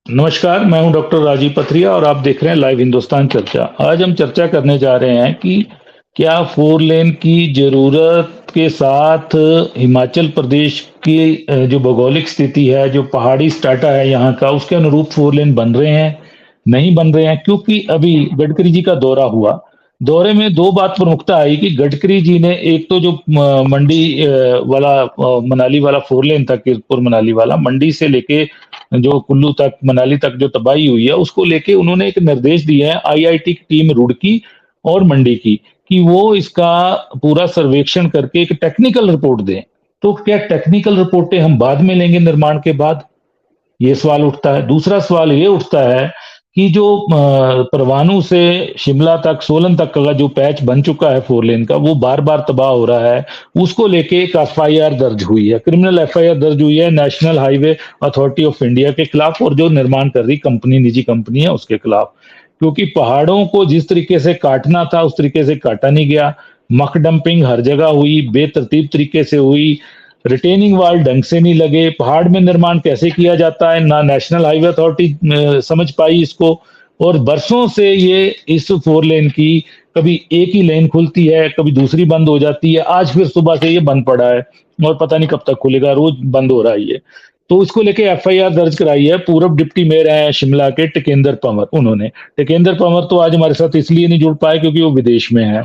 नमस्कार, मैं हूं डॉक्टर राजीव पथरिया और आप देख रहे हैं लाइव हिंदुस्तान चर्चा। आज हम चर्चा करने जा रहे हैं कि क्या फोर लेन की जरूरत के साथ हिमाचल प्रदेश की जो भौगोलिक स्थिति है, जो पहाड़ी स्टाटा है यहाँ का, उसके अनुरूप फोर लेन बन रहे हैं, नहीं बन रहे हैं। क्योंकि अभी गडकरी जी का दौरा हुआ, दौरे में दो बात प्रमुखता आई कि गडकरी जी ने एक तो जो मंडी वाला मनाली वाला फोर लेन था, कीरतपुर मनाली वाला, मंडी से लेके जो कुल्लू तक, मनाली तक जो तबाही हुई है, उसको लेके उन्होंने एक निर्देश दिए हैं आईआईटी की टीम रुड़की और मंडी की, कि वो इसका पूरा सर्वेक्षण करके एक टेक्निकल रिपोर्ट दें। तो क्या टेक्निकल रिपोर्टें हम बाद में लेंगे निर्माण के बाद? ये सवाल उठता है। दूसरा सवाल ये उठता है कि जो परवाणु से शिमला तक, सोलन तक का जो पैच बन चुका है फोर लेन का, वो बार बार तबाह हो रहा है। उसको लेके एक एफआईआर दर्ज हुई है, क्रिमिनल एफआईआर दर्ज हुई है national highway authority of India के खिलाफ और जो निर्माण कर रही कंपनी, निजी कंपनी है, उसके खिलाफ। क्योंकि पहाड़ों को जिस तरीके से काटना था उस तरीके से काटा नहीं गया। मक डंपिंग हर जगह हुई, बेतरतीब तरीके से हुई, रिटेनिंग वाल ढंग से नहीं लगे। पहाड़ में निर्माण कैसे किया जाता है, ना नेशनल हाईवे अथॉरिटी समझ पाई इसको। और बरसों से ये इस फोर लेन की कभी एक ही लेन खुलती है, कभी दूसरी बंद हो जाती है। आज फिर सुबह से ये बंद पड़ा है और पता नहीं कब तक खुलेगा, रोज बंद हो रहा है ये। तो इसको लेके एफआईआर दर्ज कराई है। पूर्व डिप्टी मेयर है शिमला के टिकेंद्र पंवर, उन्होंने। टिकेंद्र पंवर तो आज हमारे साथ इसलिए नहीं जुड़ पाए क्योंकि वो विदेश में है।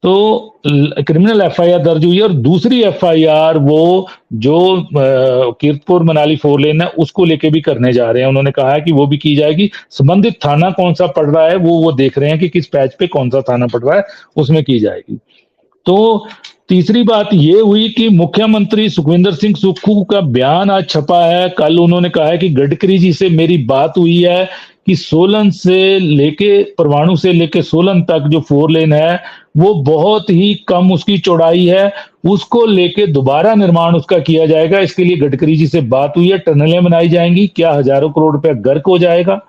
तो क्रिमिनल एफआईआर दर्ज हुई है। और दूसरी एफआईआर वो जो कीरतपुर मनाली फोर लेन है, उसको लेके भी करने जा रहे हैं। उन्होंने कहा है कि वो भी की जाएगी। संबंधित थाना कौन सा पड़ रहा है वो देख रहे हैं कि किस पैच पे कौन सा थाना पड़ रहा है, उसमें की जाएगी। तो तीसरी बात ये हुई कि मुख्यमंत्री सुखविंदर सिंह सुक्खू का बयान आज छपा है। कल उन्होंने कहा है कि गडकरी जी से मेरी बात हुई है कि सोलन से लेके, परवाणु से लेके सोलन तक जो फोर लेन है, वो बहुत ही कम उसकी चौड़ाई है। उसको लेके दोबारा निर्माण उसका किया जाएगा। इसके लिए गडकरी जी से बात हुई है, टनलें बनाई जाएंगी। क्या हजारों करोड़ रुपया गर्क हो जाएगा,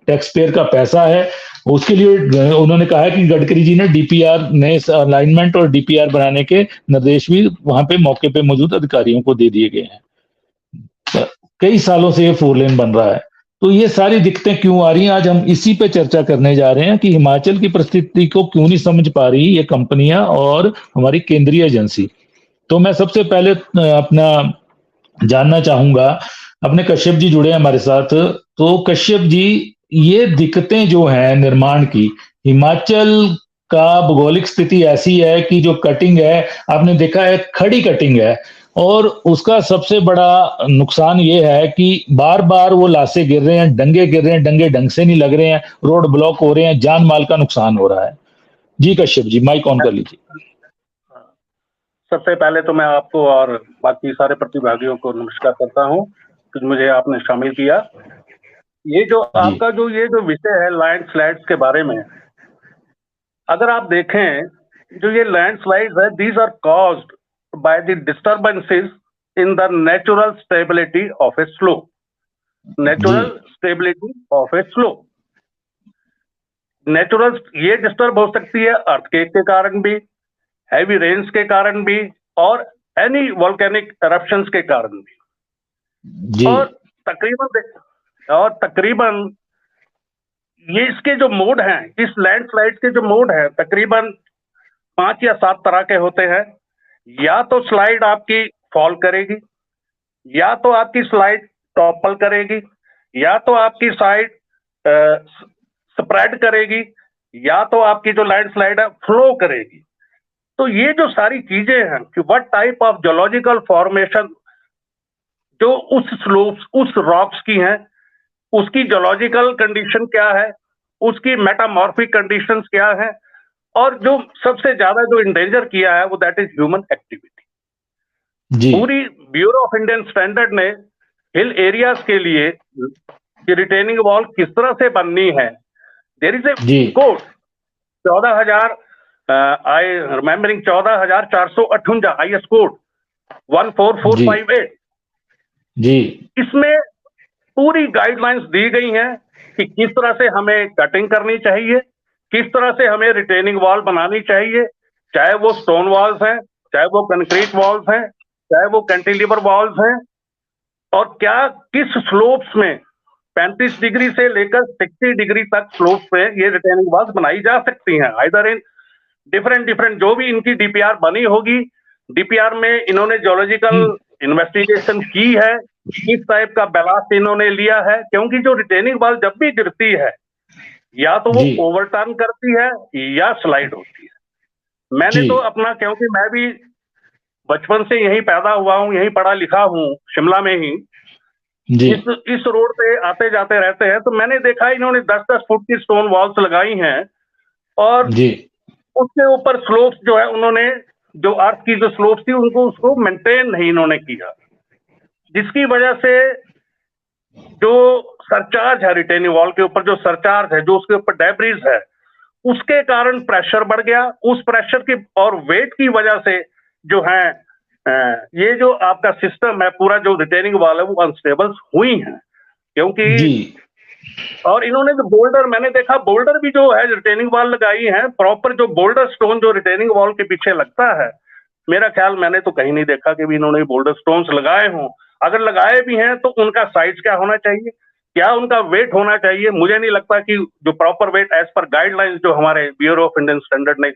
टैक्स पेयर का पैसा है। उसके लिए उन्होंने कहा है कि गडकरी जी ने डीपीआर, नए अलाइनमेंट और डीपीआर बनाने के निर्देश भी वहां पे मौके पे मौजूद अधिकारियों को दे दिए गए हैं। कई सालों से ये फोर लेन बन रहा है। तो ये सारी दिक्कतें क्यों आ रही हैं, आज हम इसी पे चर्चा करने जा रहे हैं कि हिमाचल की परिस्थिति को क्यों नहीं समझ पा रही ये कंपनियां और हमारी केंद्रीय एजेंसी। तो मैं सबसे पहले अपना जानना चाहूंगा, अपने कश्यप जी जुड़े हैं हमारे साथ। तो कश्यप जी, ये दिक्कतें जो हैं निर्माण की, हिमाचल का भौगोलिक स्थिति ऐसी है कि जो कटिंग है, आपने देखा है खड़ी कटिंग है। और उसका सबसे बड़ा नुकसान ये है कि बार बार वो लाशें गिर रहे हैं, डंगे गिर रहे हैं, डंगे ढंग से नहीं लग रहे हैं, रोड ब्लॉक हो रहे हैं, जान माल का नुकसान हो रहा है। जी कश्यप जी, माइक ऑन कर लीजिए। सबसे पहले तो मैं आपको और बाकी सारे प्रतिभागियों को नमस्कार करता हूं कि मुझे आपने शामिल किया। ये जो जी आपका ये जो विषय है लैंडस्लाइड्स के बारे में, अगर आप देखें, जो ये लैंडस्लाइड्स है, these are caused by the disturbances in the natural stability of a slope. जी natural stability of a slope, natural ये डिस्टर्ब हो सकती है अर्थक्वेक के कारण भी, हैवी रेन्स के कारण भी, और एनी वोल्केनिक eruptions के कारण भी। जी और तकरीबन ये इसके जो मोड हैं, इस लैंडस्लाइड के जो मोड हैं, तकरीबन 5 या 7 तरह के होते हैं। या तो स्लाइड आपकी फॉल करेगी, या तो आपकी स्लाइड टॉपल करेगी, या तो आपकी साइड स्प्रेड करेगी, या तो आपकी जो लैंडस्लाइड है फ्लो करेगी। तो ये जो सारी चीजें हैं कि what type of geological formation जो उस स्लोप्स, उस रॉक्स की हैं, उसकी जियोलॉजिकल कंडीशन क्या है, उसकी मेटामॉर्फिक कंडीशंस क्या है, और जो सबसे ज्यादा जो इंडेंजर किया है वो दैट इज ह्यूमन एक्टिविटी। जी पूरी ब्यूरो ऑफ इंडियन स्टैंडर्ड ने हिल एरियाज के लिए रिटेनिंग वॉल किस तरह से बननी है, there is a G code 14,000 I remembering 14,458 highest code 14458। जी इसमें पूरी गाइडलाइंस दी गई हैं कि किस तरह से हमें कटिंग करनी चाहिए, किस तरह से हमें रिटेनिंग वॉल बनानी चाहिए, चाहे वो स्टोन वॉल्स हैं, चाहे वो कंक्रीट वॉल्स हैं, चाहे वो कैंटिलीवर वॉल्स हैं, और क्या किस स्लोप्स में 35 डिग्री से लेकर 60 डिग्री तक स्लोप पे ये रिटेनिंग वॉल्स बनाई जा सकती हैं, आइदर इन डिफरेंट जो भी इनकी डीपीआर बनी होगी, डीपीआर में इन्होंने जियोलॉजिकल इन्वेस्टिगेशन की है, किस टाइप का बैलास्ट इन्होंने लिया है, क्योंकि जो रिटेनिंग वॉल जब भी गिरती है या तो वो ओवरटर्न करती है या स्लाइड होती है। मैंने तो अपना, क्योंकि मैं भी बचपन से यहीं पैदा हुआ हूं, यहीं पढ़ा लिखा हूं, शिमला में ही इस रोड पे आते जाते रहते हैं, तो मैंने देखा इन्होंने 10-10 फुट की स्टोन वॉल्स लगाई हैं और उसके ऊपर स्लोप्स जो है उन्होंने, जो अर्थ की जो स्लोप्स थी उनको उसको मेंटेन नहीं इन्होंने किया, जिसकी वजह से जो सरचार्ज है रिटेनिंग वॉल के ऊपर, जो सरचार्ज है, जो उसके ऊपर डेब्रिज है, उसके कारण प्रेशर बढ़ गया। उस प्रेशर की और वेट की वजह से जो है ये जो आपका सिस्टम है पूरा, जो रिटेनिंग वॉल है वो अनस्टेबल हुई है, क्योंकि और इन्होंने जो बोल्डर, मैंने देखा बोल्डर भी जो है रिटेनिंग वॉल लगाई है, प्रॉपर जो बोल्डर स्टोन जो रिटेनिंग वॉल के पीछे लगता है, मेरा ख्याल मैंने तो कहीं नहीं देखा कि भी इन्होंने बोल्डर स्टोन्स लगाए हों। अगर लगाए भी हैं तो उनका साइज क्या होना चाहिए, क्या उनका वेट होना चाहिए? मुझे नहीं लगता कि जो प्रॉपर वेट एज पर गाइडलाइंस जो हमारे ब्यूरो ऑफ इंडियन स्टैंडर्ड ने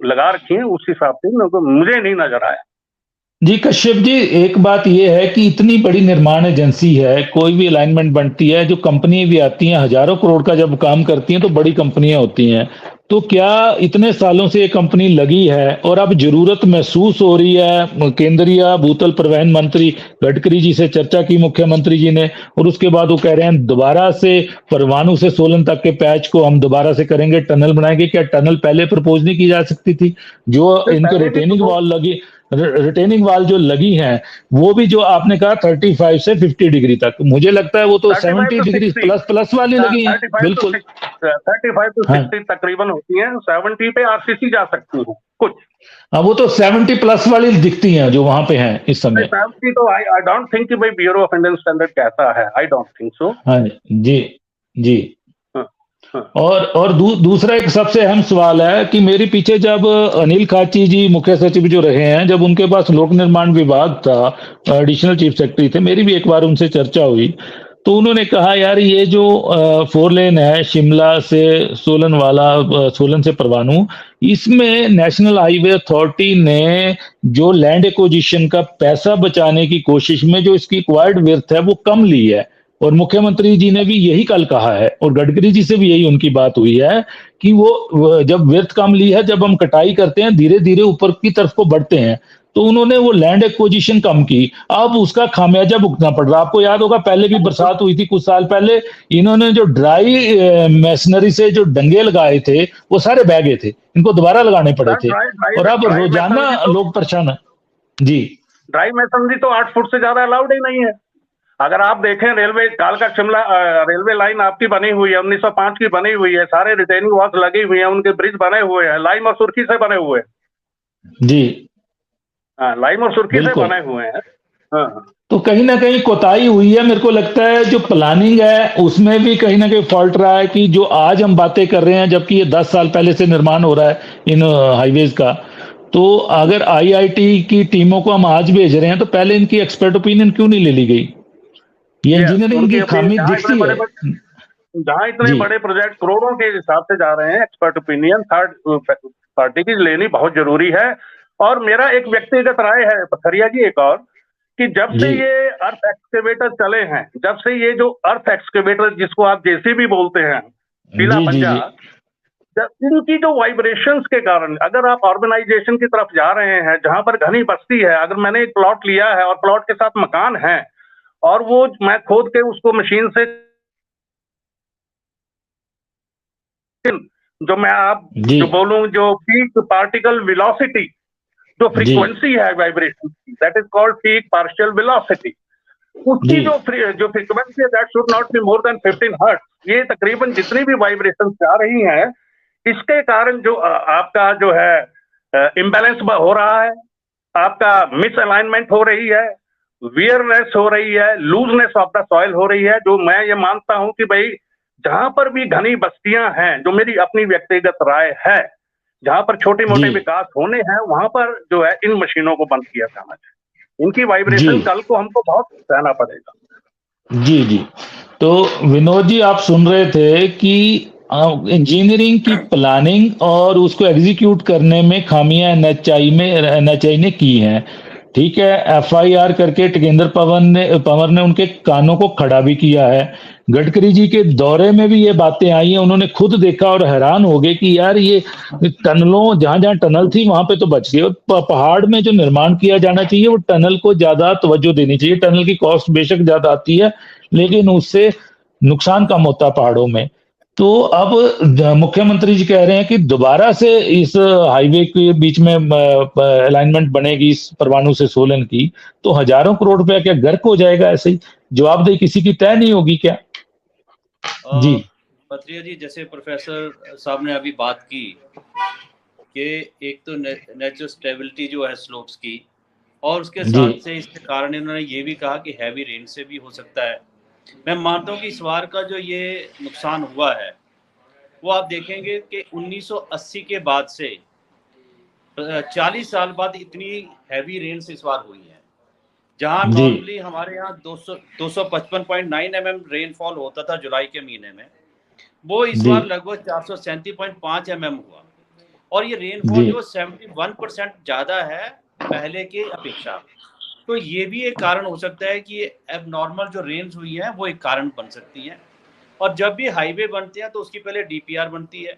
लगा रखी है उस हिसाब से मुझे नहीं नजर आया। जी कश्यप जी, एक बात यह है कि इतनी बड़ी निर्माण एजेंसी है, कोई भी अलाइनमेंट बनती है, जो कंपनी भी आती हैं हजारों करोड़ का जब काम करती हैं तो बड़ी कंपनियां होती हैं, तो क्या इतने सालों से ये कंपनी लगी है और अब जरूरत महसूस हो रही है? केंद्रीय भूतल परिवहन मंत्री गडकरी जी से चर्चा की मुख्यमंत्री जी ने, और उसके बाद वो कह रहे हैं दोबारा से परवाणु से सोलन तक के पैच को हम दोबारा से करेंगे, टनल बनाएंगे। क्या टनल पहले प्रपोज नहीं की जा सकती थी? जो इनको रिटेनिंग वॉल लगी, रिटेनिंग वॉल जो लगी हैं वो भी जो आपने कहा 35 से 50 डिग्री तक, मुझे लगता है वो तो 70 डिग्री प्लस वाली लगी हैं। बिल्कुल 35 to 60 तकरीबन होती हैं, 70 पे आरसीसी जा सकती है कुछ। हाँ, वो तो 70 प्लस वाली दिखती हैं जो वहां पे हैं इस समय। 70 तो आई डोंट थिंक कि भाई ब्यूरो ऑफ इंडियन स्टैंडर्ड कहता है, आई डोंट थिंक सो। हाँ जी। और दूसरा एक सबसे अहम सवाल है कि मेरे पीछे जब अनिल खाची जी मुख्य सचिव जो रहे हैं, जब उनके पास लोक निर्माण विभाग था, एडिशनल चीफ सेक्रेटरी थे, मेरी भी एक बार उनसे चर्चा हुई, तो उन्होंने कहा यार ये जो 4 लेन है शिमला से सोलन वाला, सोलन से परवाणु, इसमें नेशनल हाईवे अथॉरिटी ने जो लैंड एक्विजिशन का पैसा बचाने की कोशिश में जो इसकी एक्वायर्ड विड्थ है वो कम ली है, और मुख्यमंत्री जी ने भी यही कल कहा है और गडकरी जी से भी यही उनकी बात हुई है कि वो जब विड्थ कम ली है, जब हम कटाई करते हैं धीरे धीरे ऊपर की तरफ को बढ़ते हैं, तो उन्होंने वो लैंड एक्विजिशन कम की, अब उसका खामियाजा भुगतना पड़ रहा। आपको याद होगा पहले भी बरसात हुई थी कुछ साल पहले, इन्होंने जो ड्राई मैसनरी से जो डंगे लगाए थे वो सारे बह गए थे, इनको दोबारा लगाने पड़े थे, और अब रोजाना लोग परेशान है। जी, ड्राई मैसनरी तो 8 फुट से ज्यादा अलाउड ही नहीं है। अगर आप देखें रेलवे कालका शिमला रेलवे लाइन आपकी बनी हुई है, 1905 की बनी हुई है, सारे रिटेनिंग वॉल्स लगी हुई है, उनके ब्रिज बने हुए हैं, लाइम और सुर्खी से बने हुए हैं। जी हाँ, लाइम और सुर्खी से बने हुए हैं। हाँ, तो कहीं ना कहीं कोताही हुई है। मेरे को लगता है जो प्लानिंग है उसमें भी कहीं ना कहीं फॉल्ट रहा है कि जो आज हम बातें कर रहे हैं जबकि ये 10 साल पहले से निर्माण हो रहा है इन हाईवेज का, तो अगर आईआईटी की टीमों को हम आज भेज रहे हैं तो पहले इनकी एक्सपर्ट ओपिनियन क्यों नहीं ले ली गई? ये इंजीनियरिंग की खामी दिखती है। जहां इतने बड़े प्रोजेक्ट करोड़ों के हिसाब से जा रहे हैं, एक्सपर्ट ओपिनियन थर्ड पार्टी की लेनी बहुत जरूरी है। और मेरा एक व्यक्तिगत राय है पथरिया जी एक और, कि जब से ये अर्थ एक्सकेवेटर चले हैं, जब से ये जो अर्थ एक्सकेवेटर जिसको आप जेसीबी बोलते हैं, पीला पंजा, इनकी जो वाइब्रेशंस के कारण, अगर आप ऑर्गेनाइजेशन की तरफ जा रहे हैं जहां पर घनी बस्ती है, अगर मैंने एक प्लॉट लिया है और प्लॉट के साथ मकान है और वो मैं खोद के उसको मशीन से, जो मैं आप जो बोलूं, जो पीक पार्टिकल वेलोसिटी, जो फ्रीक्वेंसी है वाइब्रेशन की, that is called peak partial velocity, उसकी जो फ्रीक्वेंसी है that should not be more than 15 hertz. ये तकरीबन जितनी भी वाइब्रेशन आ रही हैं, इसके कारण जो आपका जो है इम्बैलेंस हो रहा है, आपका मिस अलाइनमेंट हो रही है, वियरनेस हो रही है, लूजनेस ऑफ द सॉइल हो रही है। जो मैं ये मानता हूं कि भाई जहां पर भी घनी बस्तियां हैं, जो मेरी अपनी व्यक्तिगत राय है, जहां पर छोटे मोटे विकास होने हैं वहां पर जो है इन मशीनों को बंद किया जाना चाहिए। इनकी वाइब्रेशन कल को हमको बहुत सहना पड़ेगा। जी, जी। तो विनोद जी, आप सुन रहे थे कि इंजीनियरिंग की प्लानिंग और उसको एग्जीक्यूट करने में खामियां एनएचआई ने की हैं। ठीक है, एफआईआर करके टेकेंद्र पंवर ने उनके कानों को खड़ा भी किया है। गडकरी जी के दौरे में भी ये बातें आई हैं, उन्होंने खुद देखा और हैरान हो गए कि यार ये टनलों, जहां जहां टनल थी वहां पे तो बच गए, और पहाड़ में जो निर्माण किया जाना चाहिए वो टनल को ज्यादा तवज्जो देनी चाहिए। टनल की कॉस्ट बेशक ज्यादा आती है, लेकिन उससे नुकसान कम होता है पहाड़ों में। तो अब मुख्यमंत्री जी कह रहे हैं कि दोबारा से इस हाईवे के बीच में अलाइनमेंट बनेगी इस परवाणु से सोलन की, तो हजारों करोड़ रुपया क्या गर्क हो जाएगा ऐसे ही? जवाबदेही किसी की तय नहीं होगी क्या? जी। पत्रिया जी, जैसे प्रोफेसर साहब ने अभी बात की कि एक तो नेचुरल स्टेबिलिटी जो है स्लोप्स की, और उसके साथ से इसके कारण इन्होंने ये भी कहा कि हैवी रेन से भी हो सकता है। मैं मानता हूँ कि इस बार का जो ये नुकसान हुआ है वो आप देखेंगे कि 1980 के बाद से 40 साल बाद इतनी हैवी रेन्स इस बार हुई है। जहां नॉर्मली हमारे यहाँ 255.9 mm रेनफॉल होता था जुलाई के महीने में, वो इस बार लगभग 437.5 mm हुआ। और ये रेनफॉल जो 71% ज्यादा है पहले के अपेक्षा। तो ये भी एक कारण हो सकता है कि अब नॉर्मल जो रेन्स हुई है वो एक कारण बन सकती है। और जब भी हाईवे बनते हैं तो उसकी पहले डीपीआर बनती है,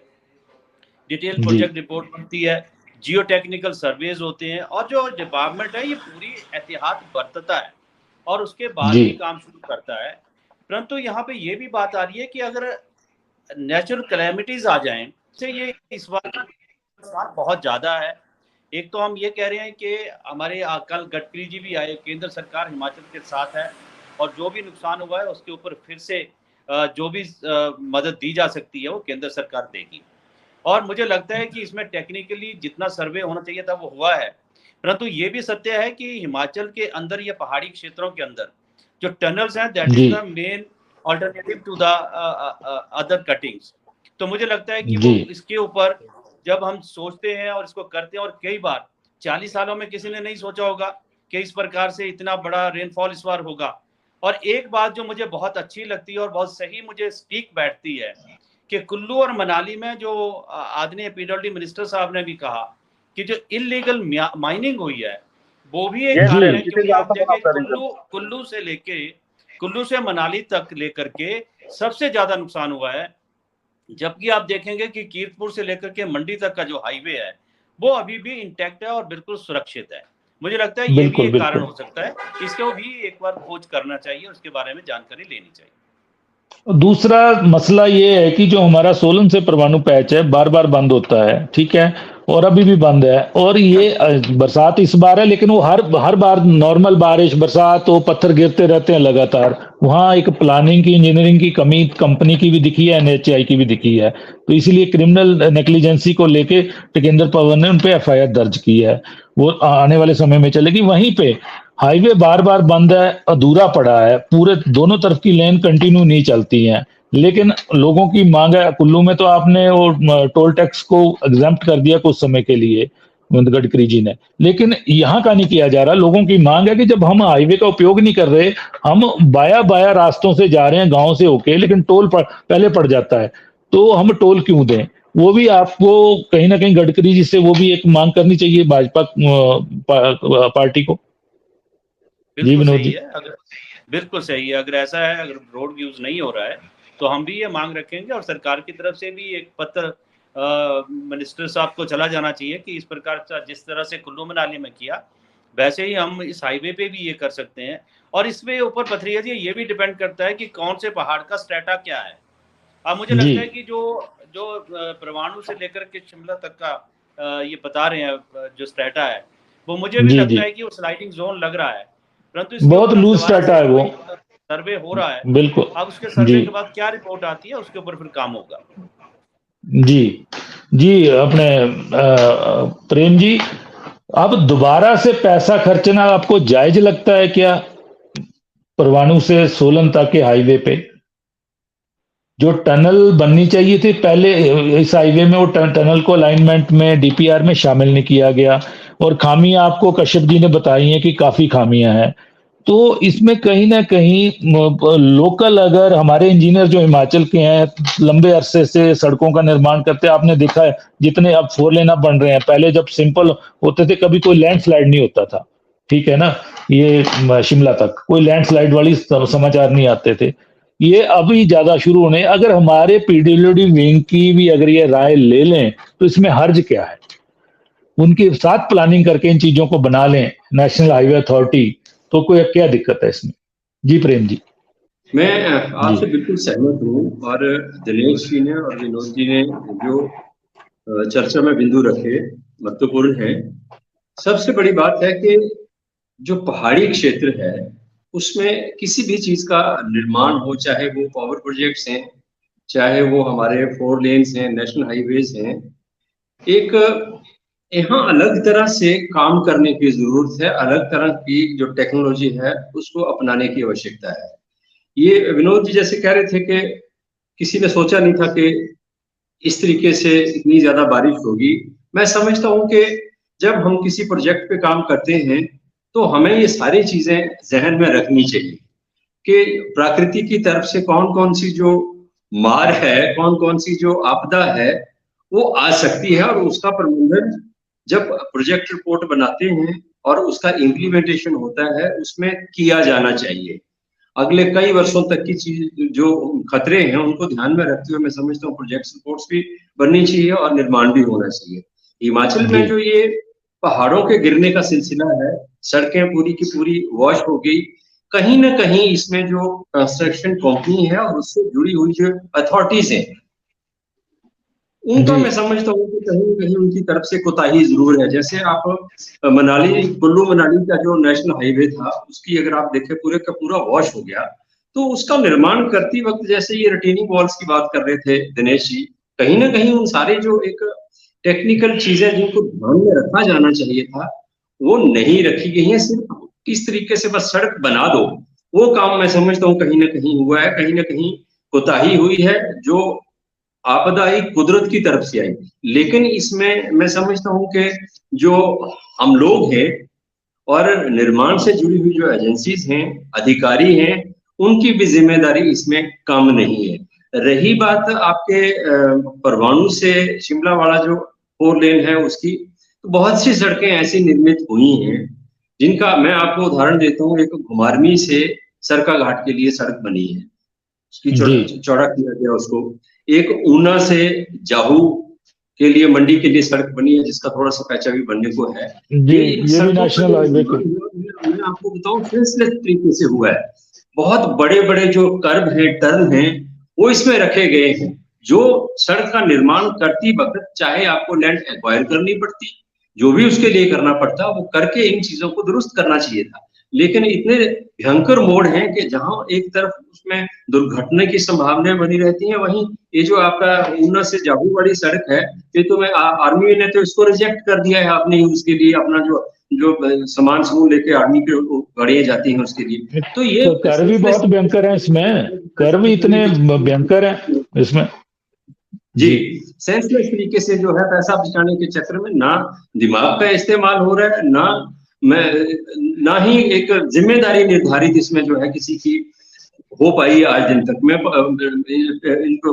डिटेल प्रोजेक्ट रिपोर्ट बनती है, जियो टेक्निकल सर्वेज होते हैं, और जो डिपार्टमेंट है ये पूरी एहतियात बरतता है और उसके बाद ही काम शुरू करता है। परंतु यहाँ पे ये भी बात आ रही है कि अगर नेचुरल कैलेमिटीज आ जाएं से ये इस बार बहुत ज्यादा है। एक तो हम ये कह रहे हैं कि हमारे कल गडकरी जी भी आए, केंद्र सरकार हिमाचल के साथ है और जो भी नुकसान हुआ है उसके ऊपर फिर से जो भी मदद दी जा सकती है वो केंद्र सरकार देगी। और मुझे लगता है कि इसमें टेक्निकली जितना सर्वे होना चाहिए था वो हुआ है। परंतु ये भी सत्य है कि हिमाचल के अंदर या पहाड़ी क्षेत्रों के अंदर जो टनल्स हैं that is the main alternative to the other cuttings. तो मुझे लगता है कि वो इसके ऊपर जब हम सोचते हैं और इसको करते हैं, और कई बार 40 सालों में किसी ने नहीं सोचा होगा कि इस प्रकार से इतना बड़ा रेनफॉल इस बार होगा। और एक बात जो मुझे बहुत अच्छी लगती है और बहुत सही मुझे स्टीक बैठती है कि कुल्लू और मनाली में जो आदरणीय पीडब्ल्यूडी मिनिस्टर साहब ने भी कहा कि जो इलीगल माइनिंग हुई है वो भी एक कारण है, क्योंकि आप देखें कुल्लू से मनाली तक लेकर के सबसे ज्यादा नुकसान हुआ है, जबकि आप देखेंगे कि कीरतपुर से लेकर के मंडी तक का जो हाईवे है वो अभी भी इंटैक्ट है और बिल्कुल सुरक्षित है। मुझे लगता है ये भी एक कारण हो सकता है, इसको भी एक बार खोज करना चाहिए, उसके बारे में जानकारी लेनी चाहिए। दूसरा मसला ये है कि जो हमारा सोलन से परवाणु पैच है बार बार बंद होता है, ठीक है, और अभी भी बंद है। और ये बरसात इस बार है, लेकिन वो हर बार नॉर्मल बारिश बरसात वो पत्थर गिरते रहते हैं लगातार। वहां एक प्लानिंग की, इंजीनियरिंग की कमी कंपनी की भी दिखी है, एनएचआई की भी दिखी है। तो इसलिए क्रिमिनल नेग्लिजेंसी को लेके टेकेंद्र पंवर ने उनपे एफआईआर दर्ज की है, वो आने वाले समय में चलेगी। वहीं पे हाईवे बार बार बंद है, अधूरा पड़ा है, पूरे दोनों तरफ की लेन कंटिन्यू नहीं चलती हैं, लेकिन लोगों की मांग है। कुल्लू में तो आपने वो टोल टैक्स को एग्जम्प्ट कर दिया कुछ समय के लिए गडकरी जी ने, लेकिन यहाँ का नहीं किया जा रहा। लोगों की मांग है कि जब हम हाईवे का उपयोग नहीं कर रहे, हम बाया बाया रास्तों से जा रहे हैं गांव से होके, लेकिन टोल पहले पड़ जाता है, तो हम टोल क्यों दें? वो भी आपको कहीं ना कहीं गडकरी जी से वो भी एक मांग करनी चाहिए भाजपा पार्टी को। बिल्कुल सही है, बिल्कुल सही है। अगर ऐसा है, अगर रोड यूज नहीं हो रहा है तो हम भी ये मांग रखेंगे और सरकार की तरफ से भी एक पत्र मिनिस्टर साहब को चला जाना चाहिए कि इस प्रकार से जिस तरह से कुल्लू मनाली में किया वैसे ही हम इस हाईवे पे भी ये कर सकते हैं। और इसमें ऊपर पथरिया जी ये भी डिपेंड करता है कि कौन से पहाड़ का स्ट्रेटा क्या है। अब मुझे लगता है कि जो परवाणु से लेकर के शिमला तक का ये बता रहे हैं जो स्ट्रेटा है, वो मुझे भी लगता है कि वो स्लाइडिंग जोन लग रहा है, परंतु बहुत लूज स्ट्रेटा है, वो सर्वे हो रहा है। बिल्कुल। अब उसके सर्वे के बाद क्या रिपोर्ट आती है उसके ऊपर फिर काम होगा। जी जी, अपने प्रेम जी, अब दोबारा से पैसा खर्चना आपको जायज लगता है क्या परवाणु से सोलन तक के हाईवे पे? जो टनल बननी चाहिए थी पहले इस हाईवे में, वो टनल को अलाइनमेंट में डीपीआर में शामिल नहीं किया गया, और खामियां आपको कश्यप जी ने बताई हैं कि काफी खामियां हैं। तो इसमें कहीं ना कहीं लोकल, अगर हमारे इंजीनियर जो हिमाचल के हैं, लंबे अरसे से सड़कों का निर्माण करते हैं, आपने देखा है जितने अब 4 लेन अब बन रहे हैं, पहले जब सिंपल होते थे कभी कोई लैंडस्लाइड नहीं होता था, ठीक है ना, ये शिमला तक कोई लैंडस्लाइड वाली समाचार नहीं आते थे, ये अभी ज्यादा शुरू होने। अगर हमारे पीडब्ल्यूडी विंग की भी अगर ये राय ले लें तो इसमें हर्ज क्या है, उनके साथ प्लानिंग करके इन चीजों को बना लें नेशनल हाईवे अथॉरिटी, तो कोई क्या दिक्कत है इसमें? जी प्रेम जी। मैं आपसे बिल्कुल सहमत हूँ, और दिनेश जी ने और विनोद जी ने जो चर्चा में बिंदु रखे महत्वपूर्ण है। सबसे बड़ी बात है कि जो पहाड़ी क्षेत्र है उसमें किसी भी चीज का निर्माण हो, चाहे वो पावर प्रोजेक्ट्स हैं, चाहे वो हमारे 4 लेन्स हैं, नेशनल हाईवेज हैं, एक यहाँ अलग तरह से काम करने की जरूरत है, अलग तरह की जो टेक्नोलॉजी है उसको अपनाने की आवश्यकता है। ये विनोद जी जैसे कह रहे थे कि किसी ने सोचा नहीं था कि इस तरीके से इतनी ज्यादा बारिश होगी। मैं समझता हूँ कि जब हम किसी प्रोजेक्ट पे काम करते हैं तो हमें ये सारी चीजें जहन में रखनी चाहिए कि प्रकृति की तरफ से कौन कौन सी जो मार है, कौन कौन सी जो आपदा है वो आ सकती है, और उसका प्रबंधन जब प्रोजेक्ट रिपोर्ट बनाते हैं और उसका इम्प्लीमेंटेशन होता है उसमें किया जाना चाहिए। अगले कई वर्षों तक की चीज जो खतरे हैं उनको ध्यान में रखते हुए मैं समझता हूँ प्रोजेक्ट रिपोर्ट्स भी बननी चाहिए और निर्माण भी होना चाहिए। हिमाचल में जो ये पहाड़ों के गिरने का सिलसिला है, सड़कें पूरी की पूरी वॉश हो गई, कहीं ना कहीं इसमें जो कंस्ट्रक्शन कंपनी है और उससे जुड़ी हुई जो अथॉरिटीज हैं उनका मैं समझता हूँ कि कहीं ना कहीं उनकी तरफ से कोताही जरूर है। जैसे आप मनाली, कुल्लू मनाली का जो नेशनल हाईवे था उसकी अगर आप देखें पूरे का पूरा वॉश हो गया, तो उसका निर्माण करते वक्त जैसे ये रिटेनिंग वॉल्स की बात कर रहे थे दिनेश जी, कहीं ना कहीं उन सारे जो एक टेक्निकल चीजें जिनको ध्यान में रखा जाना चाहिए था वो नहीं रखी गई है। सिर्फ इस तरीके से बस सड़क बना दो, वो काम मैं समझता हूँ कहीं ना कहीं हुआ है, कहीं ना कहीं कोताही हुई है जो आपदा आई कुदरत की तरफ से आई। लेकिन इसमें मैं समझता हूँ कि जो हम लोग हैं और निर्माण से जुड़ी हुई जो एजेंसीज हैं, अधिकारी हैं, उनकी भी जिम्मेदारी इसमें कम नहीं है। रही बात आपके परवाणु से शिमला वाला जो 4 लेन है उसकी, तो बहुत सी सड़कें ऐसी निर्मित हुई हैं जिनका मैं आपको उदाहरण देता हूँ। एक घुमारनी से सरका घाट के लिए सड़क बनी है, उसकी चौड़ा किया गया उसको। एक ऊना से जाहू के लिए मंडी के लिए सड़क बनी है जिसका थोड़ा सा पैचा भी बनने को है। ये भी नेशनल हाईवे को मैं आपको बताऊं सेंसलेस तरीके से हुआ है। बहुत बड़े बड़े जो कर्व हैं, टर्न हैं, वो इसमें रखे गए हैं। जो सड़क का निर्माण करती वक्त चाहे आपको लैंड एक्वायर करनी पड़ती, जो भी उसके लिए करना पड़ता, वो करके इन चीजों को दुरुस्त करना चाहिए था। लेकिन इतने भयंकर मोड़ हैं कि जहां एक तरफ उसमें दुर्घटना की संभावनाएं बनी रहती हैं, वहीं ये जो आपका ऊना से जाहू वाली सड़क है, ये तो मैं आर्मी ने तो इसको रिजेक्ट कर दिया है। आपने उसके लिए अपना जो सामान समूह लेके आर्मी के गाड़ियां जाती हैं उसके लिए, तो ये कर भी बहुत भयंकर है इसमें, कर भी इतने भयंकर है इसमें जी। सेंसलेस तरीके से जो है पैसा बचाने के चक्कर में ना दिमाग का इस्तेमाल हो रहा है, ना ही एक जिम्मेदारी निर्धारित इसमें जो है किसी की हो पाई है आज दिन तक। मैं इनको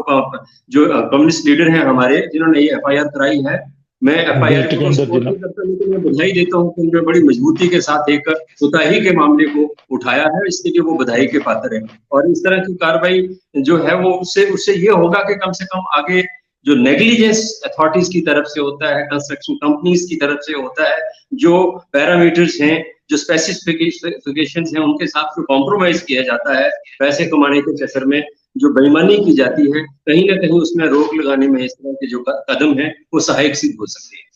जो कम्युनिस्ट लीडर हैं हमारे जिन्होंने ये FIR कराई है, मैं FIR को सपोर्ट नहीं करता, लेकिन मैं बधाई देता हूँ कि उन्होंने बड़ी मजबूती के साथ एक कोताही के मामले को उठाया है, इसके लिए वो बधाई के पात्र है। और इस तरह की कार्रवाई जो है वो उससे ये होगा कि कम से कम आगे जो नेग्लिजेंस अथॉरिटीज की तरफ से होता है, कंस्ट्रक्शन कंपनीज की तरफ से होता है, जो पैरामीटर्स हैं, जो स्पेसिफिकेशंस हैं, उनके साथ जो कॉम्प्रोमाइज किया जाता है पैसे कमाने के चक्कर में, जो बेईमानी की जाती है, कहीं ना कहीं उसमें रोक लगाने में इस तरह के जो कदम हैं वो सहायक सिद्ध हो सकते हैं।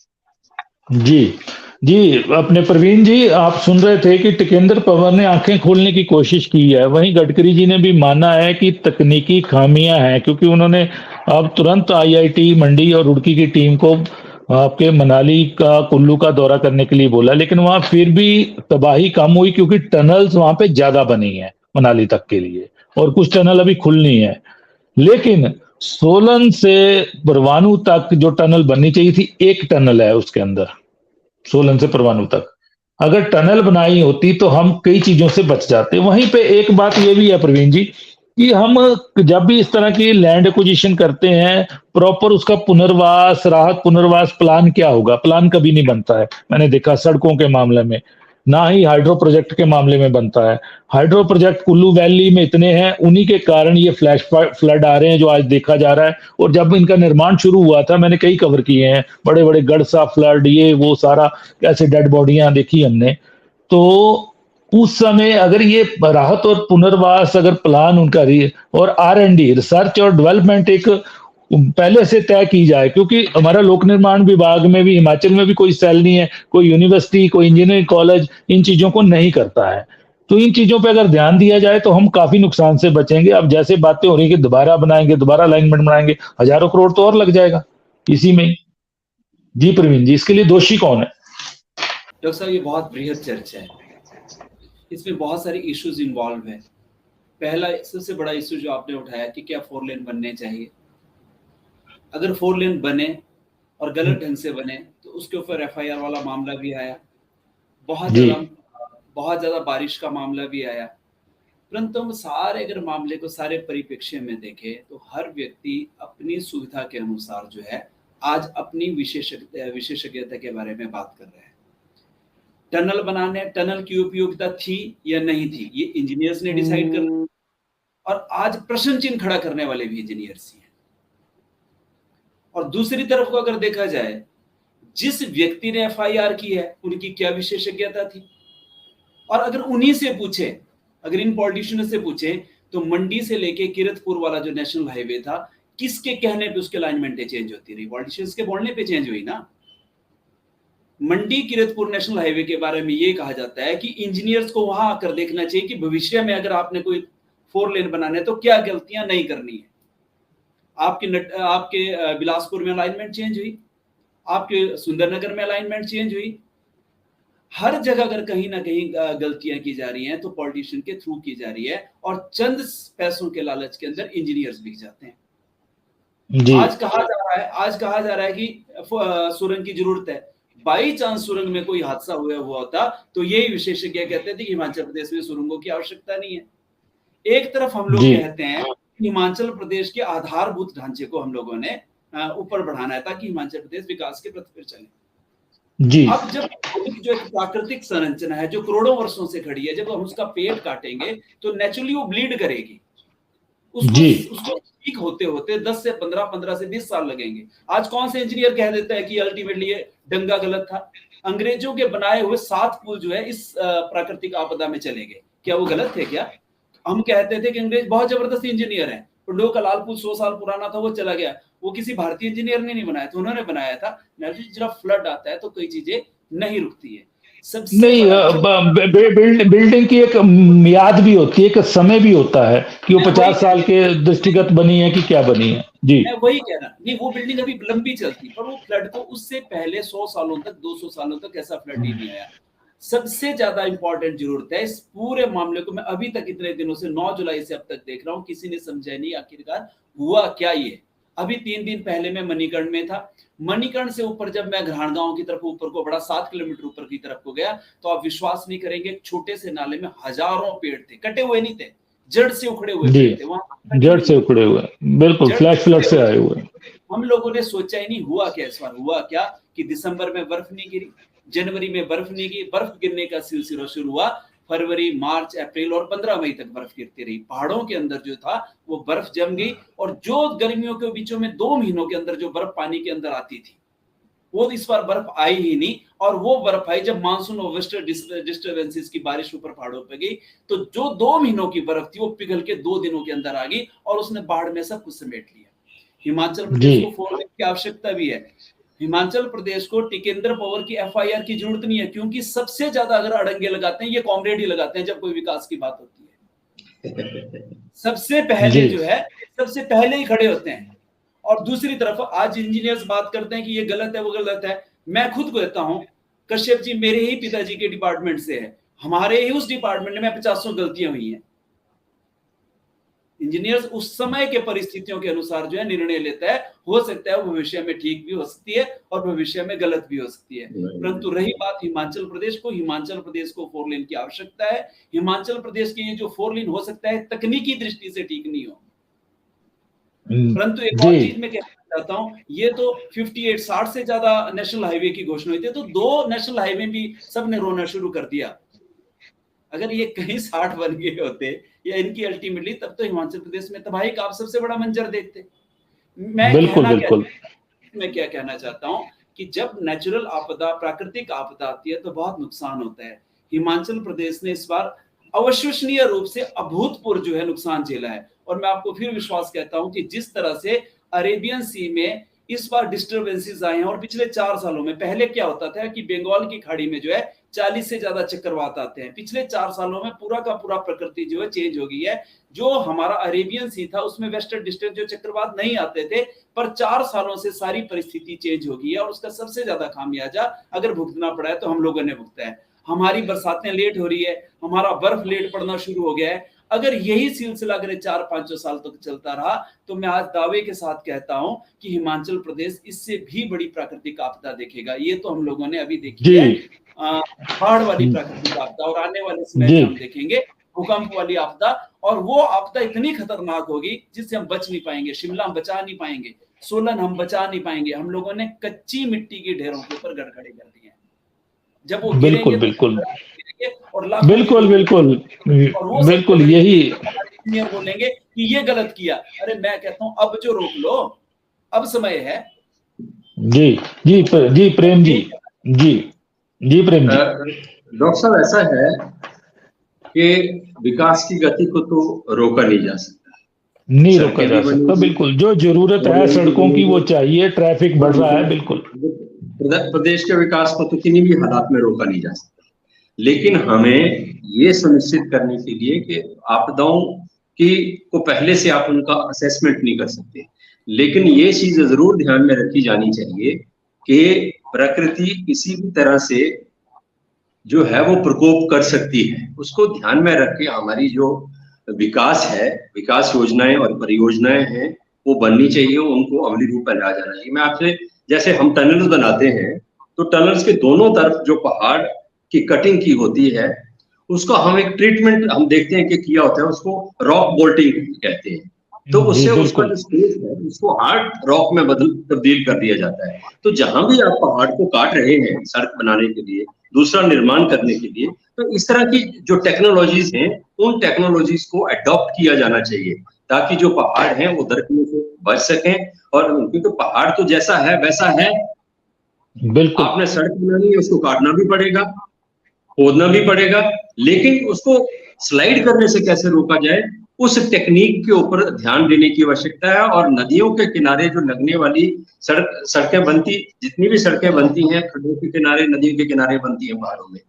जी अपने प्रवीण जी, आप सुन रहे थे कि टिकेंद्र पवार ने आंखें खोलने की कोशिश की है, वहीं गडकरी जी ने भी माना है कि तकनीकी खामियां हैं, क्योंकि उन्होंने अब तुरंत IIT मंडी और रुड़की की टीम को आपके मनाली का, कुल्लू का दौरा करने के लिए बोला, लेकिन वहां फिर भी तबाही कम हुई क्योंकि टनल्स वहां पे ज्यादा बनी है मनाली तक के लिए, और कुछ टनल अभी खुलनी है। लेकिन सोलन से परवाणु तक जो टनल बननी चाहिए थी, एक टनल है उसके अंदर, सोलन से परवाणु तक, अगर टनल बनाई होती तो हम कई चीजों से बच जाते। वहीं पे एक बात ये भी है प्रवीण जी कि हम जब भी इस तरह की लैंड एक्विजिशन करते हैं, प्रॉपर उसका पुनर्वास, राहत पुनर्वास प्लान क्या होगा? प्लान कभी नहीं बनता है। मैंने देखा सड़कों के मामले में, ना ही हाइड्रो प्रोजेक्ट के मामले में बनता है। हाइड्रो प्रोजेक्ट कुल्लू वैली में इतने हैं, उन्हीं के कारण ये फ्लैश फ्लड आ रहे हैं जो आज देखा जा रहा है। और जब इनका निर्माण शुरू हुआ था, मैंने कई कवर किए हैं, बड़े बड़े गढ़सा फ्लड, ये वो सारा, कैसे डेड बॉडियां देखी हमने। तो उस समय अगर ये राहत और पुनर्वास अगर प्लान उनका और R&D, रिसर्च और डेवलपमेंट एक पहले से तय की जाए, क्योंकि हमारा लोक निर्माण विभाग में भी, हिमाचल में भी कोई सेल नहीं है, कोई यूनिवर्सिटी, कोई इंजीनियरिंग कॉलेज इन चीजों को नहीं करता है। तो इन चीजों पे अगर ध्यान दिया जाए तो हम काफी नुकसान से बचेंगे। अब जैसे बातें हो रही कि दोबारा बनाएंगे, दोबारा अलाइनमेंट बनाएंगे, हजारों करोड़ तो और लग जाएगा इसी में ही। जी प्रवीण जी, इसके लिए दोषी कौन है? डॉक्टर साहब, ये बहुत बृहद चर्चा है, इसमें बहुत सारे इश्यूज इन्वॉल्व है। पहला सबसे बड़ा इशू जो आपने उठाया कि क्या 4 लेन बनने चाहिए। अगर 4 लेन बने और गलत ढंग से बने तो उसके ऊपर FIR वाला मामला भी आया, बहुत ज्यादा बारिश का मामला भी आया। परंतु हम सारे अगर मामले को सारे परिप्रेक्ष्य में देखें तो हर व्यक्ति अपनी सुविधा के अनुसार जो है आज अपनी विशेषज्ञता के बारे में बात कर रहे हैं। टनल बनाने, टनल की उपयोगिता थी या नहीं थी, ये इंजीनियर्स ने डिसाइड करना, और आज प्रश्न चिन्ह खड़ा करने वाले भी इंजीनियर्स ही हैं। और दूसरी तरफ को अगर देखा जाए, जिस व्यक्ति ने FIR की है उनकी क्या विशेषज्ञता थी, और अगर उन्हीं से पूछे, अगर इन पॉलिटिशियन से पूछे तो मंडी से लेके किरतपुर वाला जो नेशनल हाईवे था, किसके कहने पे उसके अलाइनमेंटें चेंज होती रही? पॉलिटिशियंस के बोलने पे चेंज हुई ना। मंडी किरतपुर नेशनल हाईवे के बारे में ये कहा जाता है कि इंजीनियर्स को वहां आकर देखना चाहिए कि भविष्य में अगर आपने कोई 4 लेन बनाना है तो क्या गलतियां नहीं करनी है। आपके बिलासपुर में अलाइनमेंट चेंज हुई, आपके सुंदरनगर में अलाइनमेंट चेंज हुई। हर जगह अगर कहीं ना कहीं गलतियां की जा रही हैं तो पॉलिटिशियन के थ्रू की जा रही है, और चंद पैसों के लालच के अंदर इंजीनियर्स बिक जाते हैं। आज कहा जा रहा है कि सुरंग की जरूरत है। बाई चांस सुरंग में कोई हादसा हुआ होता तो यही विशेषज्ञ कहते थे कि हिमाचल प्रदेश में सुरंगों की आवश्यकता नहीं है। एक तरफ हम लोग कहते हैं कि हिमाचल प्रदेश के आधारभूत ढांचे को हम लोगों ने ऊपर बढ़ाना है ताकि हिमाचल प्रदेश विकास के पथ पर चले। जी। अब जब जो एक प्राकृतिक संरचना है जो करोड़ों वर्षों से खड़ी है, जब हम उसका पेड़ काटेंगे तो नेचुरली वो ब्लीड करेगी। उसको ठीक होते होते 10 से 15 से 20 साल लगेंगे। आज कौन से इंजीनियर कह देता है कि अल्टीमेटली ये डंगा गलत था? अंग्रेजों के बनाए हुए 7 पुल जो है इस प्राकृतिक आपदा में चले गए, क्या वो गलत थे? क्या हम कहते थे कि अंग्रेज बहुत जबरदस्त इंजीनियर हैं, पंडो का लाल पुल 100 साल पुराना था, वो चला गया, वो किसी भारतीय इंजीनियर ने नहीं बनाया था, उन्होंने बनाया था। जब फ्लड आता है तो कई चीजें नहीं रुकती है। बिल्डिंग की एक मियाद भी होती है, एक समय भी होता है कि वो 50 साल के दृष्टिगत बनी है कि क्या बनी है। जी, मैं वही कह रहा, नहीं वो बिल्डिंग अभी लंबी चलती, पर वो फ्लड को उससे पहले 100 सालों तक 200 सालों तक ऐसा फ्लड ही नहीं आया। सबसे ज्यादा इंपॉर्टेंट जरूरत है इस पूरे मामले को, मैं अभी तक इतने दिनों से 9 जुलाई से अब तक देख रहा हूं, किसी ने समझा नहीं आखिरकार हुआ क्या। ये अभी 3 दिन पहले मैं मणिकर्ण में था। मणिकर्ण से ऊपर जब मैं घराण गांव की तरफ ऊपर को बढ़ा, 7 किलोमीटर ऊपर की तरफ को गया, तो आप विश्वास नहीं करेंगे, छोटे से नाले में हजारों पेड़ थे, कटे हुए नहीं थे, जड़ से उखड़े हुए पेड़ थे, वहां जड़ से उखड़े हुए, बिल्कुल फ्लैश फ्लड से आए हुए। हम लोगों ने सोचा ही नहीं हुआ क्या इस बार। हुआ क्या कि दिसंबर में बर्फ नहीं गिरी, जनवरी में बर्फ नहीं गिरी, बर्फ गिरने का सिलसिला शुरू हुआ फरवरी, मार्च, अप्रैल और 15 मई तक बर्फ गिरती रही। पहाड़ों के अंदर जो था वो बर्फ जम गई, और जो गर्मियों के बीचों में 2 महीनों के अंदर जो बर्फ पानी के अंदर आती थी वो इस बार बर्फ आई ही नहीं। और वो बर्फ आई जब मानसून और वेस्टर्न डिस्टर्बेंसेस की बारिश ऊपर पहाड़ों पे गई, तो जो 2 महीनों की बर्फ थी वो पिघल के 2 दिनों के अंदर आ गई और उसने बाढ़ में सब कुछ समेट लिया। हिमाचल प्रदेश को 4 लेन की आवश्यकता भी है। हिमाचल प्रदेश को टिकेंद्र पवर की FIR की जरूरत नहीं है, क्योंकि सबसे ज्यादा अगर अड़ंगे लगाते हैं ये कॉमरेड ही लगाते हैं जब कोई विकास की बात होती है। सबसे पहले जो है सबसे पहले ही खड़े होते हैं। और दूसरी तरफ आज इंजीनियर्स बात करते हैं कि ये गलत है वो गलत है। मैं खुद कहता हूं, कश्यप जी मेरे ही पिताजी के डिपार्टमेंट से है, हमारे ही उस डिपार्टमेंट में 50 गलतियां हुई हैं। इंजीनियर्स उस समय के परिस्थितियों के अनुसार जो है निर्णय लेता है। हो सकता है वो भविष्य में ठीक भी हो सकती है और भविष्य में गलत भी हो सकती है। परंतु रही बात हिमाचल प्रदेश को 4 लेन की आवश्यकता है। हिमाचल प्रदेश के ये जो 4 लेन हो सकता है तकनीकी दृष्टि से ठीक नहीं हो, परंतु एक और चीज मैं कहना चाहता हूं, ये तो 58-60 से ज्यादा नेशनल हाईवे की घोषणा हुई थी, तो 2 नेशनल हाईवे भी सबने रोना शुरू कर दिया। अगर ये कहीं 60 बन गए होते या इनकी अल्टीमेटली, तब तो हिमाचल प्रदेश में तबाही का आप सबसे बड़ा मंजर देखते। मैं क्या कहना चाहता हूं कि जब नेचुरल आपदा, प्राकृतिक आपदा आती है तो बहुत नुकसान होता है। हिमाचल प्रदेश ने इस बार अविश्वसनीय रूप से अभूतपूर्व जो है नुकसान झेला है। और मैं आपको फिर विश्वास कहता हूं कि जिस तरह से अरेबियन सी में इस बार डिस्टर्बेंसेस आए हैं, और पिछले 4 सालों में, पहले क्या होता था कि बंगाल की खाड़ी में जो है 40 से ज्यादा चक्रवात आते हैं। पिछले 4 सालों में पूरा का पूरा प्रकृति जो है चेंज हो गई है। जो हमारा अरेबियन सी था उसमें वेस्टर्न डिस्टेंस जो चक्रवात नहीं आते थे, पर 4 सालों से सारी परिस्थिति चेंज हो गई है। और उसका सबसे ज्यादा खामियाजा अगर भुगतना पड़ा है तो हम लोगों ने भुगता है। हमारी बरसातें लेट हो रही है, हमारा बर्फ लेट पड़ना शुरू हो गया है। अगर यही सिलसिला अगर 4-5 साल तक चलता रहा तो मैं आज दावे के साथ कहता हूं कि हिमाचल प्रदेश इससे भी बड़ी प्राकृतिक आपदा देखेगा। ये तो हम लोगों ने अभी देखी है, बाढ़ वाली प्राकृतिक आपदा, और आने वाले समय में हम देखेंगे भूकंप वाली आपदा। और वो आपदा इतनी खतरनाक होगी जिससे हम बच नहीं पाएंगे। शिमला हम बचा नहीं पाएंगे, सोलन हम बचा नहीं पाएंगे। हम लोगों ने कच्ची मिट्टी के ढेरों के ऊपर घर खड़े कर दिए हैं। जब वो बिल्कुल यही इंजीनियर बोलेंगे कि ये गलत किया। अरे मैं कहता हूं अब जो रोक लो, अब समय है। जी प्रेम जी। डॉक्टर साहब, ऐसा है कि विकास की गति को तो रोका नहीं जा सकता, बिल्कुल। जो जरूरत है सड़कों की वो चाहिए, ट्रैफिक बढ़ रहा है, बिल्कुल। प्रदेश के विकास को तो किन्हीं भी हालात में रोका नहीं जा सकता, लेकिन हमें ये सुनिश्चित करने के लिए कि आपदाओं को पहले से आप उनका असेसमेंट नहीं कर सकते, लेकिन ये चीज जरूर ध्यान में रखी जानी चाहिए कि प्रकृति किसी भी तरह से जो है वो प्रकोप कर सकती है। उसको ध्यान में रख के हमारी जो विकास है, विकास योजनाएं और परियोजनाएं हैं, वो बननी चाहिए, उनको अमली रूप में लाया जाना चाहिए। मैं आपसे, जैसे हम टनल्स बनाते हैं तो टनल्स के दोनों तरफ जो पहाड़ की कटिंग की होती है उसको हम एक ट्रीटमेंट हम देखते हैं कि किया होता है, उसको रॉक बोल्टिंग कहते हैं। तो उससे उसका जो स्पेस है उसको हार्ड रॉक में तब्दील कर दिया जाता है। तो जहां भी आप पहाड़ को काट रहे हैं सड़क बनाने के लिए, दूसरा निर्माण करने के लिए, तो इस तरह की जो टेक्नोलॉजीज हैं उन टेक्नोलॉजीज को अडॉप्ट किया जाना चाहिए ताकि जो पहाड़ हैं वो दरकने से बच सकें। और क्योंकि पहाड़ तो जैसा है वैसा है, बिल्कुल। आपने सड़क बनानी है, उसको काटना भी पड़ेगा, खोदना भी पड़ेगा, लेकिन उसको स्लाइड करने से कैसे रोका जाए उस टेक्निक के ऊपर ध्यान देने की आवश्यकता है। और नदियों के किनारे जो लगने वाली सड़कें बनती, जितनी भी सड़कें बनती हैं खड्डों के किनारे, नदियों के किनारे बनती हैं पहाड़ों में,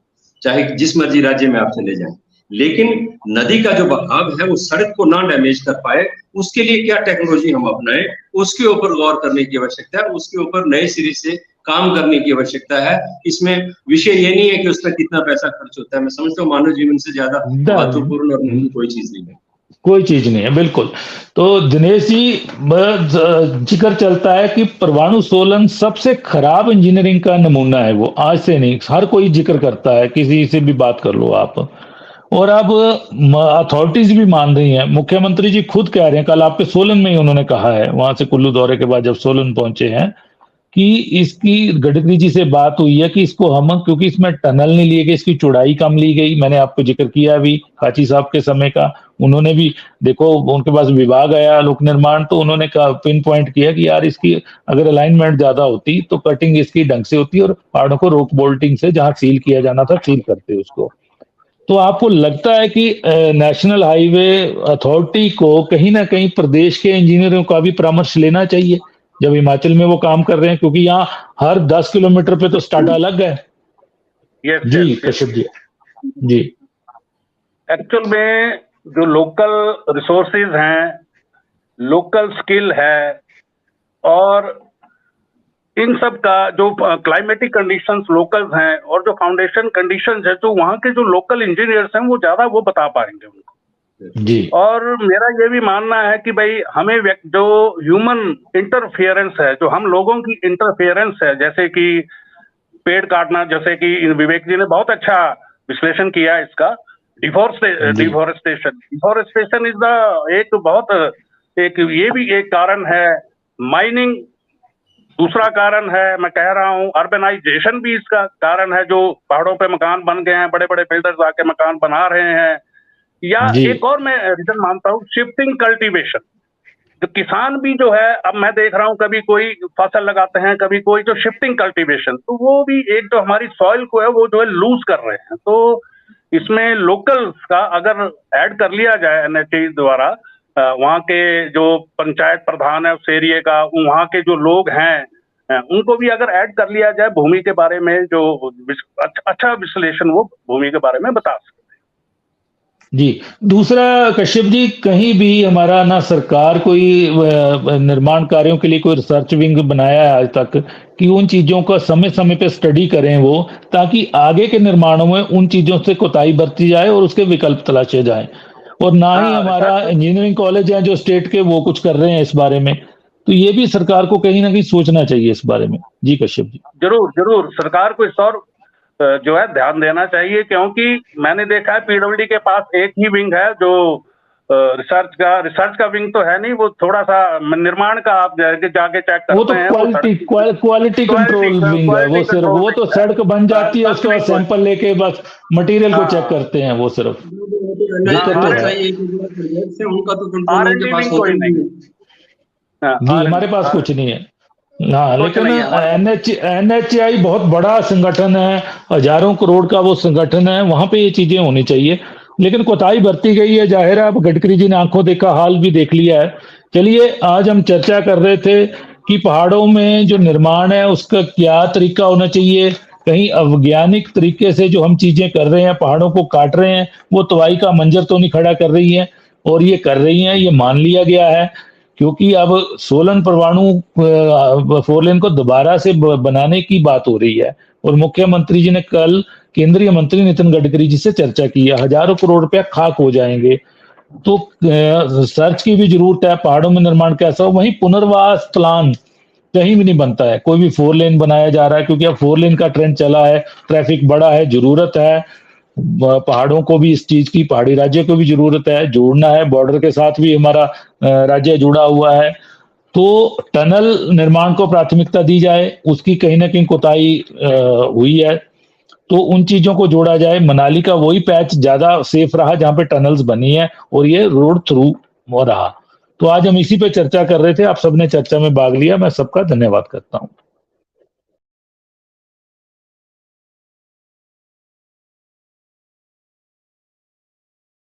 चाहे जिस मर्जी राज्य में आप चले जाएं, लेकिन नदी का जो बहाव है वो सड़क को ना डैमेज कर पाए, उसके लिए क्या टेक्नोलॉजी हम अपनाएं, उसके ऊपर गौर करने की आवश्यकता है, उसके ऊपर नए सिरे से काम करने की आवश्यकता है। इसमें विषय ये नहीं है कि उसमें कितना पैसा खर्च होता है। मैं समझता हूँ मानव जीवन से ज्यादा महत्वपूर्ण और कोई चीज नहीं है, कोई चीज नहीं है, बिल्कुल। तो दिनेश जी, जिक्र चलता है कि परमाणु सोलन सबसे खराब इंजीनियरिंग का नमूना है। वो आज से नहीं, हर कोई जिक्र करता है, किसी से भी बात कर लो आप। और अब अथॉरिटीज भी मान रही हैं, मुख्यमंत्री जी खुद कह रहे हैं, कल आपके सोलन में ही उन्होंने कहा है, वहां से कुल्लू दौरे के बाद जब सोलन पहुंचे हैं, कि इसकी गडकरी जी से बात हुई है कि इसको हम, क्योंकि इसमें टनल नहीं लिए गए, इसकी चौड़ाई कम ली गई। मैंने आपको जिक्र किया अभी काची साहब के समय का, उन्होंने भी देखो, उनके पास विभाग आया लोक निर्माण, तो उन्होंने पिन पॉइंट किया कि यार इसकी अगर अलाइनमेंट ज्यादा होती तो कटिंग इसकी ढंग से होती और पहाड़ों को रॉक बोल्टिंग से जहां सील किया जाना था सील करते उसको। तो आपको लगता है कि नेशनल हाईवे अथॉरिटी को कहीं ना कहीं प्रदेश के इंजीनियरों का भी परामर्श लेना चाहिए जब हिमाचल में वो काम कर रहे हैं, क्योंकि यहाँ हर 10 किलोमीटर पे तो स्टार्ट अलग है। जी कश्यप जी। एक्चुअल में जो लोकल रिसोर्सेज हैं, लोकल स्किल है, और इन सब का जो क्लाइमेटिक कंडीशंस लोकल हैं और जो फाउंडेशन कंडीशंस है, तो वहाँ के जो लोकल इंजीनियर्स हैं वो ज्यादा वो बता पाएंगे उनको। जी। और मेरा ये भी मानना है कि भाई हमें जो ह्यूमन इंटरफेरेंस है, जो हम लोगों की इंटरफेरेंस है, जैसे कि पेड़ काटना, जैसे कि विवेक जी ने बहुत अच्छा विश्लेषण किया इसका, डिफोरेस्टेशन इज द एक बहुत एक ये भी एक कारण है, माइनिंग दूसरा कारण है, मैं कह रहा हूँ अर्बनाइजेशन भी इसका कारण है, जो पहाड़ों पे मकान बन गए हैं, बड़े बड़े बिल्डर्स आके मकान बना रहे हैं, या एक और मैं रीजन मानता हूँ शिफ्टिंग कल्टीवेशन। तो किसान भी जो है, अब मैं देख रहा हूँ कभी कोई फसल लगाते हैं, कभी कोई, जो शिफ्टिंग कल्टीवेशन, तो वो भी एक जो हमारी सॉइल को है वो जो है लूज कर रहे हैं। तो इसमें लोकल्स का अगर ऐड कर लिया जाए एनएचए द्वारा, वहाँ के जो पंचायत प्रधान है उस एरिया का, वहाँ के जो लोग हैं, उनको भी अगर ऐड कर लिया जाए भूमि के बारे में, जो अच्छा विश्लेषण वो भूमि के बारे में बता सकते हैं। जी। दूसरा कश्यप जी, कहीं भी हमारा ना सरकार कोई निर्माण कार्यों के लिए कोई रिसर्च विंग बनाया है आज तक कि उन चीजों का समय समय पे स्टडी करें वो, ताकि आगे के निर्माणों में उन चीजों से कोताही बरती जाए और उसके विकल्प तलाशे जाएं। और ना ही हमारा इंजीनियरिंग कॉलेज है जो स्टेट के, वो कुछ कर रहे हैं इस बारे में। तो ये भी सरकार को कहीं ना कहीं सोचना चाहिए इस बारे में। जी कश्यप जी। जरूर जरूर, सरकार को इस और जो है ध्यान देना चाहिए, क्योंकि मैंने देखा है पीडब्ल्यूडी के पास एक ही विंग है जो रिसर्च का विंग तो है नहीं, वो थोड़ा सा निर्माण का आप जाके चेक करते हैं, वो तो क्वालिटी कंट्रोल विंग है, वो सिर्फ वो तो सड़क बन जाती है, उसके बाद सैंपल लेके बस मटेरियल को चेक करते हैं वो सिर्फ। जी, हमारे पास कुछ नहीं है। हाँ, लेकिन एनएचएआई बहुत बड़ा संगठन है, हजारों करोड़ का वो संगठन है, वहां पे ये चीजें होनी चाहिए, लेकिन कोताही बरती गई है। जाहिर है, अब गडकरी जी ने आंखों देखा हाल भी देख लिया है। चलिए, आज हम चर्चा कर रहे थे कि पहाड़ों में जो निर्माण है उसका क्या तरीका होना चाहिए। कहीं अवैज्ञानिक तरीके से जो हम चीजें कर रहे हैं, पहाड़ों को काट रहे हैं, वो तबाही का मंजर तो नहीं खड़ा कर रही है, और ये कर रही हैं, ये मान लिया गया है। क्योंकि अब सोलन परमाणु 4 लेन को दोबारा से बनाने की बात हो रही है, और मुख्यमंत्री जी ने कल केंद्रीय मंत्री नितिन गडकरी जी से चर्चा की है। हजारों करोड़ रुपया खाक हो जाएंगे। तो सर्च की भी जरूरत है, पहाड़ों में निर्माण कैसा हो। वहीं पुनर्वास प्लान कहीं भी नहीं बनता है। कोई भी 4 लेन बनाया जा रहा है क्योंकि अब 4 लेन का ट्रेंड चला है, ट्रैफिक बढ़ा है, जरूरत है पहाड़ों को भी इस चीज की, पहाड़ी राज्य को भी जरूरत है, जोड़ना है, बॉर्डर के साथ भी हमारा राज्य जुड़ा हुआ है। तो टनल निर्माण को प्राथमिकता दी जाए, उसकी कहीं ना कहीं कोताही हुई है, तो उन चीजों को जोड़ा जाए। मनाली का वही पैच ज्यादा सेफ रहा जहां पे टनल्स बनी है, और ये रोड थ्रू हो रहा। तो आज हम इसी पे चर्चा कर रहे थे, आप सबने चर्चा में भाग लिया, मैं सबका धन्यवाद करता हूं।